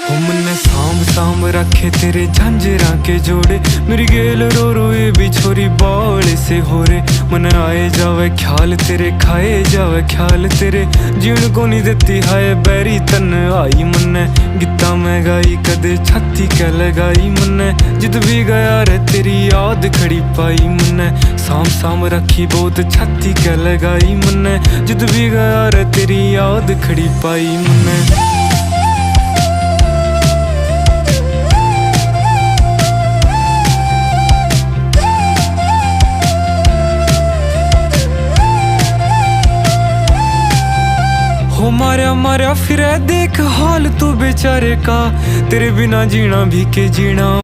हो मन्ने सांभ सांभ रखे तेरे झांझरा के जोड़े, मेरी गेल रो रो ये भी छोरी बावले से हो रे। मन आए जावे ख्याल तेरे, खाए जावे ख्याल तेरे, जीण को नहीं देती हाय बैरी तन आई। मन्ने गीता में गाई कदे छाती कै लगाई, मन्ने जिद भी गया रे तेरी याद खड़ी पाई। मन्ने सांभ सांभ रखी बहुत छाती कै लगाई, मन्ने जिद भी गया रे तेरी याद खड़ी पाई। मन्ने हो मारा मारा फिर देख हाल तू बेचारे का, तेरे बिना जीना भी के जीना।